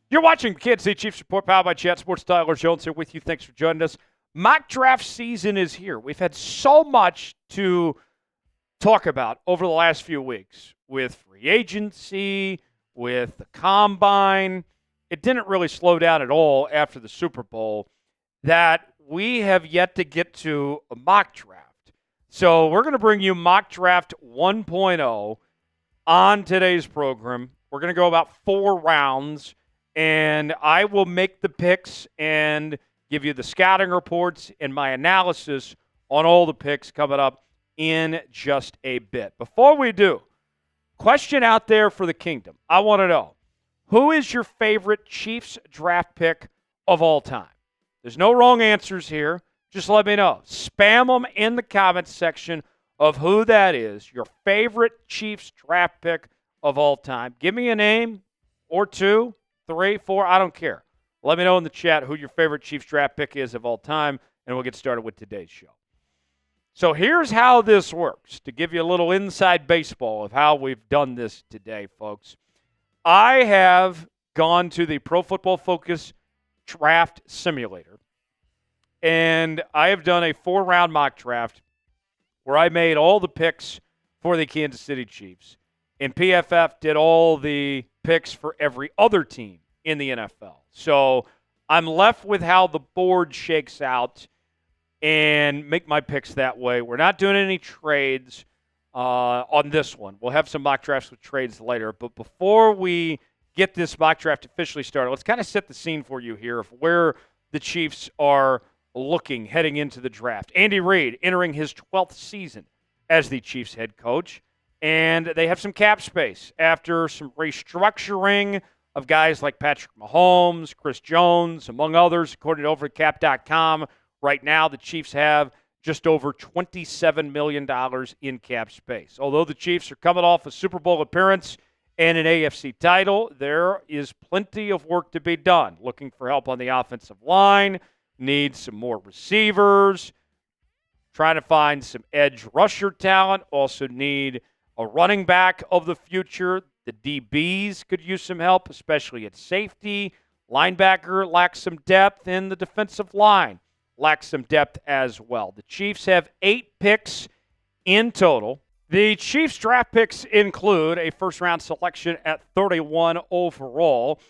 You're watching Kansas City Chiefs Report, powered by Chat Sports. Tyler Jones here with you. Thanks for joining us. Mock draft season is here. We've had so much to talk about over the last few weeks with free agency, with the combine. It didn't really slow down at all after the Super Bowl that we have yet to get to a mock draft. So we're going to bring you Mock Draft 1.0 on today's program. We're going to go about 4 rounds, and I will make the picks and give you the scouting reports and my analysis on all the picks coming up in just a bit. Before we do, question out there for the kingdom. I want to know, who is your favorite Chiefs draft pick of all time? There's no wrong answers here. Just let me know. Spam them in the comments section of who that is, your favorite Chiefs draft pick of all time. Give me a name or 2, 3, 4, I don't care. Let me know in the chat who your favorite Chiefs draft pick is of all time, and we'll get started with today's show. So here's how this works, to give you a little inside baseball of how we've done this today, folks. I have gone to the Pro Football Focus Draft Simulator, and I have done a 4-round mock draft where I made all the picks for the Kansas City Chiefs, and PFF did all the picks for every other team in the NFL. So I'm left with how the board shakes out and make my picks that way. We're not doing any trades on this one. We'll have some mock drafts with trades later. But before we get this mock draft officially started, let's kind of set the scene for you here of where the Chiefs are looking heading into the draft. Andy Reid entering his 12th season as the Chiefs head coach, and they have some cap space after some restructuring of guys like Patrick Mahomes, Chris Jones, among others, according to overcap.com. Right now, the Chiefs have just over $27 million in cap space. Although the Chiefs are coming off a Super Bowl appearance and an AFC title, there is plenty of work to be done. Looking for help on the offensive line, need some more receivers, trying to find some edge rusher talent, also need a running back of the future. The DBs could use some help, especially at safety. Linebacker lacks some depth, and the defensive line lacks some depth as well. The Chiefs have 8 picks in total. The Chiefs' draft picks include a first-round selection at 31 overall,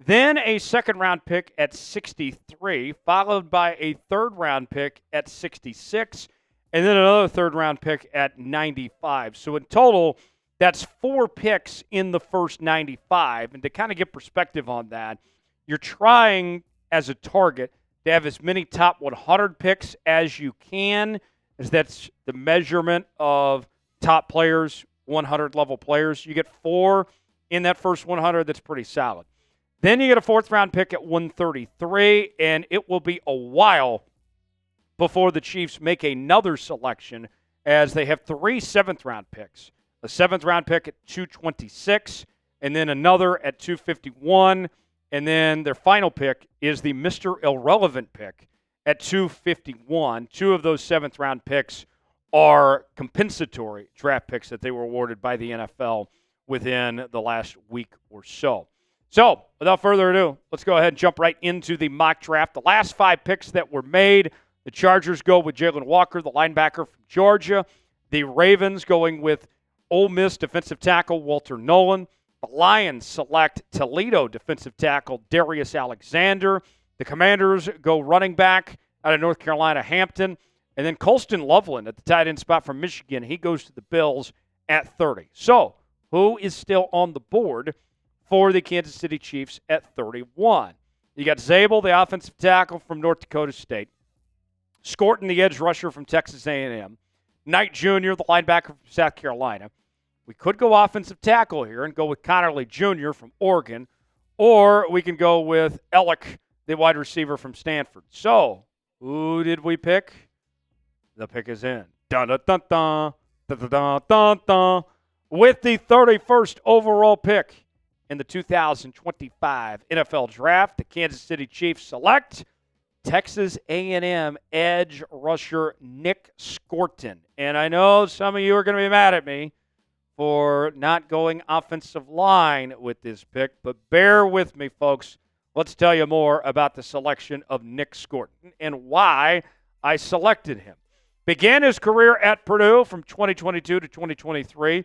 then a second-round pick at 63, followed by a third-round pick at 66, and then another third-round pick at 95. So in total, that's 4 picks in the first 95. And to kind of get perspective on that, you're trying as a target to have as many top 100 picks as you can, as that's the measurement of top players, 100-level players. You get 4 in that first 100, that's pretty solid. Then you get a 4th-round pick at 133, and it will be a while before the Chiefs make another selection, as they have 3 7th-round picks. A 7th-round pick at 226, and then another at 251, and then their final pick is the Mr. Irrelevant pick at 251. 2 of those 7th-round picks are compensatory draft picks that they were awarded by the NFL within the last week or so. So, without further ado, let's go ahead and jump right into the mock draft. The last 5 picks that were made, the Chargers go with Jalen Walker, the linebacker from Georgia. The Ravens going with Ole Miss defensive tackle Walter Nolan. The Lions select Toledo defensive tackle Darius Alexander. The Commanders go running back out of North Carolina, Hampton. And then Colston Loveland at the tight end spot from Michigan. He goes to the Bills at 30. So, who is still on the board for the Kansas City Chiefs at 31? You got Zabel, the offensive tackle from North Dakota State. Scourton, the edge rusher from Texas A&M. Knight Jr., the linebacker from South Carolina. We could go offensive tackle here and go with Connerly Jr. from Oregon, or we can go with Ellick, the wide receiver from Stanford. So, who did we pick? The pick is in. Dun-dun-dun-dun, dun-dun-dun-dun-dun. With the 31st overall pick in the 2025 NFL Draft, the Kansas City Chiefs select Texas A&M edge rusher Nic Scourton. And I know some of you are going to be mad at me for not going offensive line with this pick, but bear with me, folks. let's tell you more about the selection of Nic Scourton and why I selected him. Began his career at Purdue from 2022 to 2023,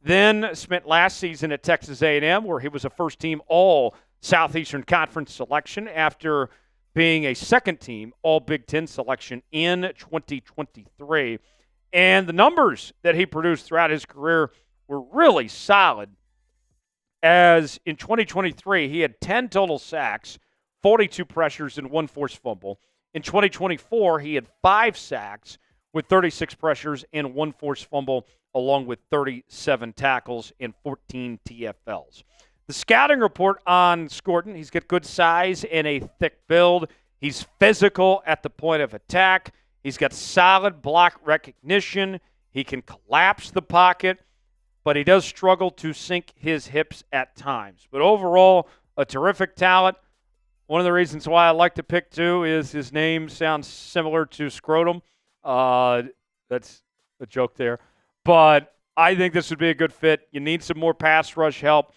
then spent last season at Texas A&M, where he was a first-team All-Southeastern Conference selection after being a second-team All-Big Ten selection in 2023. And the numbers that he produced throughout his career were really solid, as in 2023, he had 10 total sacks, 42 pressures, and 1 forced fumble. In 2024, he had 5 sacks with 36 pressures and 1 forced fumble, along with 37 tackles and 14 TFLs. The scouting report on Scourton: he's got good size and a thick build. He's physical at the point of attack. He's got solid block recognition. He can collapse the pocket, but he does struggle to sink his hips at times. But overall, a terrific talent. One of the reasons why I like to pick too is his name sounds similar to Scrotum. That's a joke there. But I think this would be a good fit. You need some more pass rush help,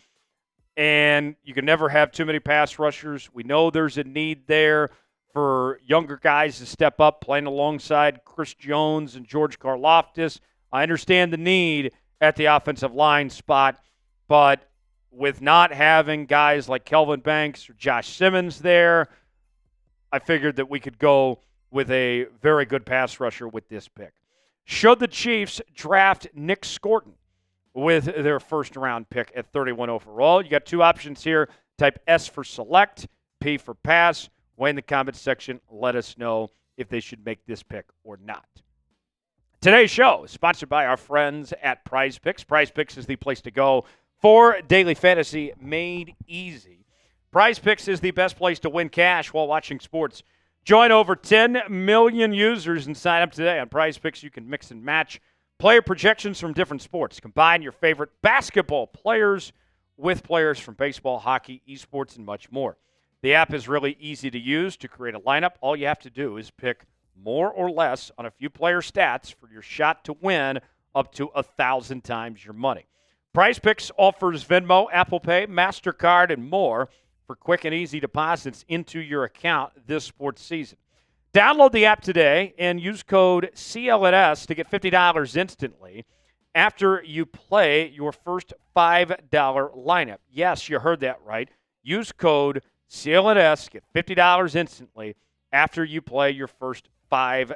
and you can never have too many pass rushers. We know there's a need there for younger guys to step up, playing alongside Chris Jones and George Karlaftis. I understand the need at the offensive line spot, but with not having guys like Kelvin Banks or Josh Simmons there, I figured that we could go with a very good pass rusher with this pick. Should the Chiefs draft Nic Scourton with their first-round pick at 31 overall, you got 2 options here. Type S for select, P for pass. Way in the comments section, let us know if they should make this pick or not. Today's show is sponsored by our friends at Prize Picks. Prize Picks is the place to go for daily fantasy made easy. Prize Picks is the best place to win cash while watching sports. Join over 10 million users and sign up today. On Prize Picks, you can mix and match player projections from different sports. Combine your favorite basketball players with players from baseball, hockey, esports, and much more. The app is really easy to use. To create a lineup, all you have to do is pick more or less on a few player stats for your shot to win up to 1,000 times your money. Prize Picks offers Venmo, Apple Pay, MasterCard, and more for quick and easy deposits into your account this sports season. Download the app today and use code CLNS to get $50 instantly after you play your first $5 lineup. Yes, you heard that right. Use code CLNS, get $50 instantly after you play your first $5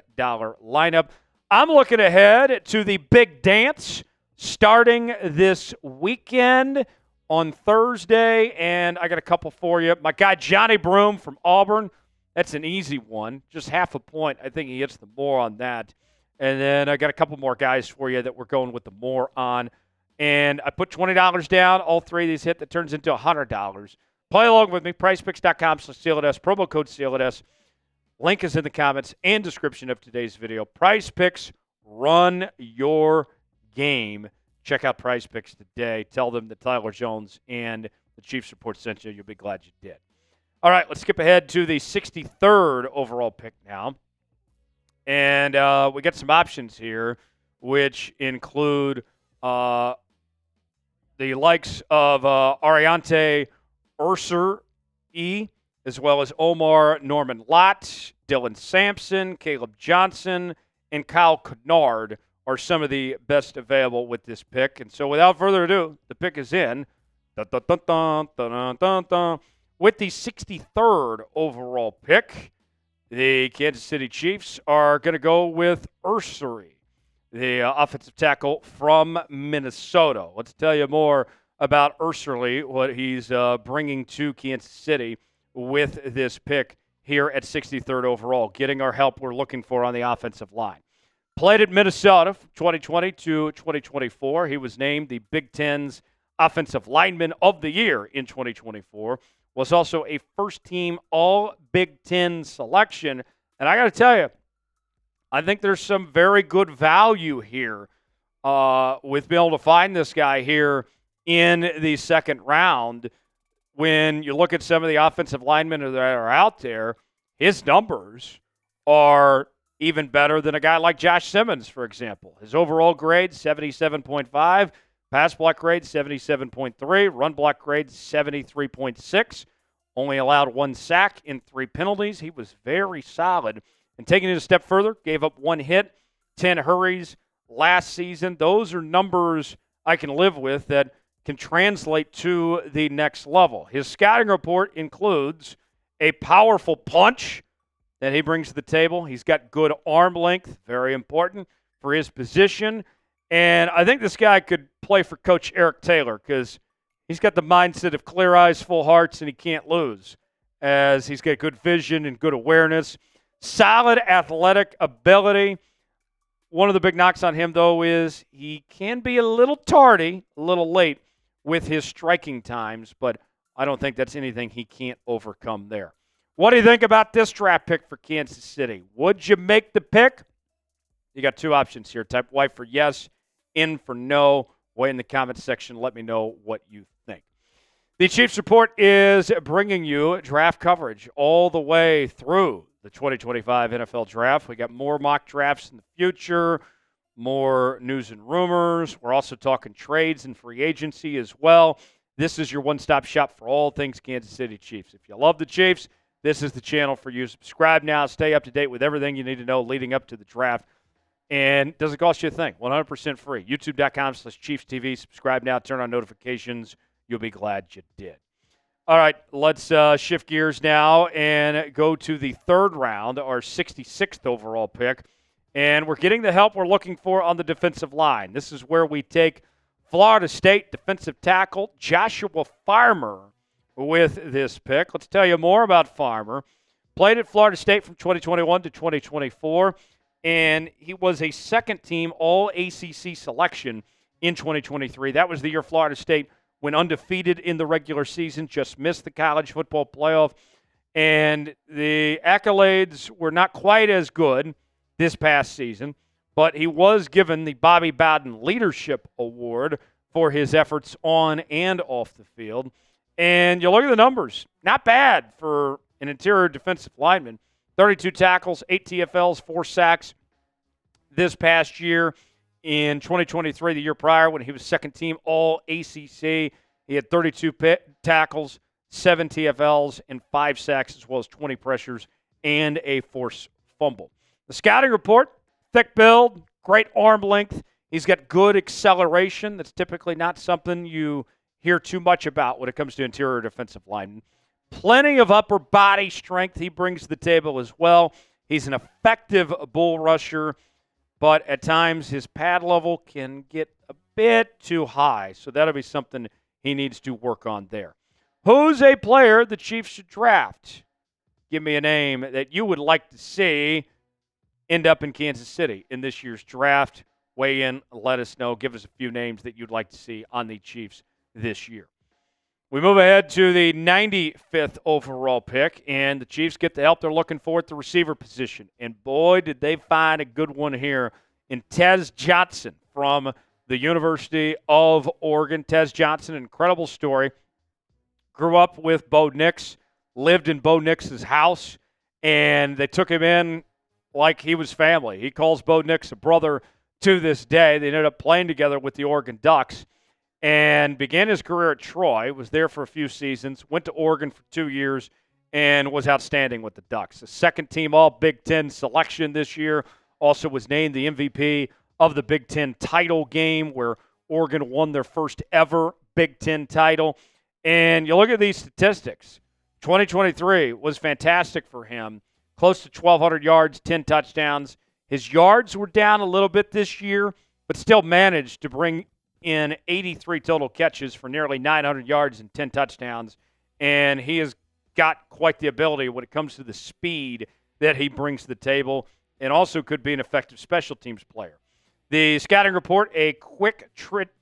lineup. I'm looking ahead to the big dance starting this weekend on Thursday, and I got a couple for you. My guy Johnny Broom from Auburn, that's an easy one, just half a point. I think he hits the more on that. And then I got a couple more guys for you that we're going with the more on. And I put $20 down. All 3 of these hit. That turns into $100. Play along with me, PrizePicks.com/CLNS, promo code CLNS. Link is in the comments and description of today's video. Prize Picks, run your game. Check out Prize Picks today. Tell them that Tyler Jones and the Chiefs Report sent you. You'll be glad you did. All right, let's skip ahead to the 63rd overall pick now. And we got some options here, which include the likes of Aireontae Ersery, as well as Omar Norman Lott, Dylan Sampson, Caleb Johnson, and Kyle Kennard are some of the best available with this pick. And so without further ado, the pick is in. Dun, dun, dun, dun, dun, dun, dun, dun. With the 63rd overall pick, the Kansas City Chiefs are going to go with Ersery, the offensive tackle from Minnesota. Let's tell you more about Ersery, what he's bringing to Kansas City with this pick here at 63rd overall, getting our help we're looking for on the offensive line. Played at Minnesota from 2020 to 2024. He was named the Big Ten's Offensive Lineman of the Year in 2024. Was also a first-team All-Big Ten selection. And I got to tell you, I think there's some very good value here with being able to find this guy here in the second round. When you look at some of the offensive linemen that are out there, his numbers are even better than a guy like Josh Simmons, for example. His overall grade, 77.5. Pass block grade, 77.3. Run block grade, 73.6. only allowed 1 sack in 3 penalties. He was very solid. And taking it a step further, gave up 1 hit, 10 hurries last season. Those are numbers I can live with that can translate to the next level. His scouting report includes a powerful punch that he brings to the table. He's got good arm length, very important for his position. And I think this guy could play for Coach Eric Taylor because he's got the mindset of clear eyes, full hearts, and he can't lose, as he's got good vision and good awareness. Solid athletic ability. One of the big knocks on him, though, is he can be a little tardy, a little late with his striking times, but I don't think that's anything he can't overcome there. What do you think about this draft pick for Kansas City? Would you make the pick? You got 2 options here. Type Y for yes, in for no. Way in the comments section. Let me know what you think. The Chiefs Report is bringing you draft coverage all the way through the 2025 NFL Draft. We got more mock drafts in the future, more news and rumors. We're also talking trades and free agency as well. This is your one-stop shop for all things Kansas City Chiefs. If you love the Chiefs, this is the channel for you. Subscribe now. Stay up to date with everything you need to know leading up to the draft. And doesn't cost you a thing. 100% free. YouTube.com/ChiefsTV. Subscribe now. Turn on notifications. You'll be glad you did. All right, let's shift gears now and go to the 3rd round, our 66th overall pick. And we're getting the help we're looking for on the defensive line. This is where we take Florida State defensive tackle Joshua Farmer with this pick. Let's tell you more about Farmer. Played at Florida State from 2021 to 2024, and he was a second-team All-ACC selection in 2023. That was the year Florida State went undefeated in the regular season, just missed the college football playoff, and the accolades were not quite as good this past season, but he was given the Bobby Bowden Leadership Award for his efforts on and off the field. And you look at the numbers, not bad for an interior defensive lineman. 32 tackles, 8 TFLs, 4 sacks this past year. In 2023, the year prior, when he was second-team All-ACC, he had 32 tackles, 7 TFLs, and 5 sacks, as well as 20 pressures and a forced fumble. The scouting report, thick build, great arm length. He's got good acceleration. That's typically not something you hear too much about when it comes to interior defensive linemen. Plenty of upper body strength he brings to the table as well. He's an effective bull rusher, but at times his pad level can get a bit too high, so that'll be something he needs to work on there. Who's a player the Chiefs should draft? Give me a name that you would like to see end up in Kansas City in this year's draft. Weigh in, let us know. Give us a few names that you'd like to see on the Chiefs this year. We move ahead to the 95th overall pick, and the Chiefs get the help they're looking for at the receiver position. And boy, did they find a good one here in Tez Johnson from the University of Oregon. Tez Johnson, incredible story. Grew up with Bo Nix, lived in Bo Nix's house, and they took him in like he was family. He calls Bo Nix a brother to this day. They ended up playing together with the Oregon Ducks and began his career at Troy, was there for a few seasons, went to Oregon for 2 years, and was outstanding with the Ducks. A second-team All-Big Ten selection this year, also was named the MVP of the Big Ten title game where Oregon won their first ever Big Ten title. And you look at these statistics. 2023 was fantastic for him. Close to 1,200 yards, 10 touchdowns. His yards were down a little bit this year, but still managed to bring in 83 total catches for nearly 900 yards and 10 touchdowns. And he has got quite the ability when it comes to the speed that he brings to the table, and also could be an effective special teams player. The scouting report, a quick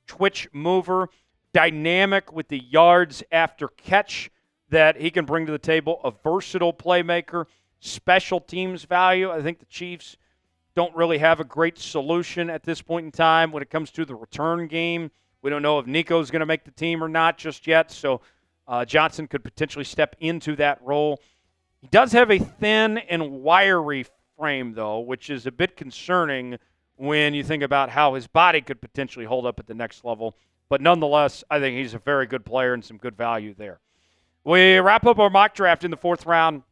twitch mover, dynamic with the yards after catch that he can bring to the table, a versatile playmaker, special teams value. I think the Chiefs don't really have a great solution at this point in time when it comes to the return game. We don't know if Nico's going to make the team or not just yet, so Johnson could potentially step into that role. He does have a thin and wiry frame, though, which is a bit concerning when you think about how his body could potentially hold up at the next level. But nonetheless, I think he's a very good player and some good value there. We wrap up our mock draft in the 4th round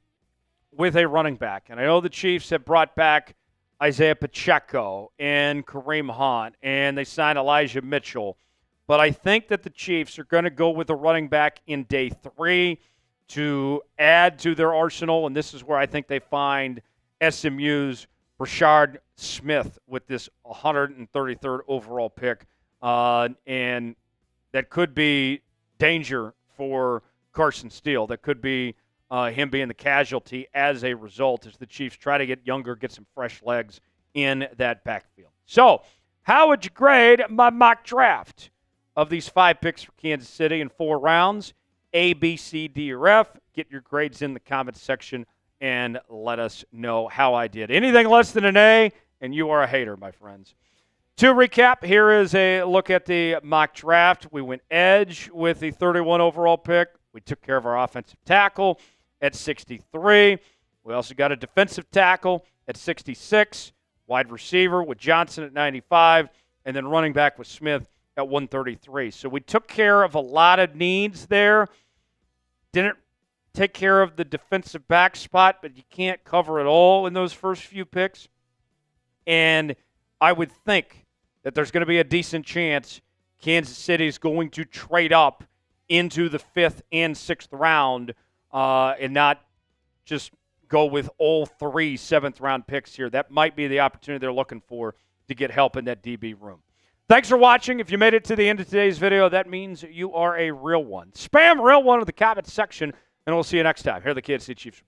with a running back. And I know the Chiefs have brought back Isaiah Pacheco and Kareem Hunt, and they signed Elijah Mitchell. But I think that the Chiefs are going to go with a running back in day 3 to add to their arsenal, and this is where I think they find SMU's Brashard Smith with this 133rd overall pick. And that could be danger for Carson Steele. That could be him being the casualty as a result as the Chiefs try to get younger, get some fresh legs in that backfield. So, how would you grade my mock draft of these 5 picks for Kansas City in 4 rounds? A, B, C, D, or F. Get your grades in the comments section and let us know how I did. Anything less than an A, and you are a hater, my friends. To recap, here is a look at the mock draft. We went edge with the 31 overall pick. We took care of our offensive tackle at 63. We also got a defensive tackle at 66, wide receiver with Johnson at 95, and then running back with Smith at 133. So we took care of a lot of needs there. Didn't take care of the defensive back spot, but you can't cover it all in those first few picks. And I would think that there's going to be a decent chance Kansas City is going to trade up into the 5th and 6th round and not just go with all 3 7th-round picks here. That might be the opportunity they're looking for to get help in that DB room. Thanks for watching. If you made it to the end of today's video, that means you are a real one. Spam real one in the comments section, and we'll see you next time. Here are the Kansas City Chiefs.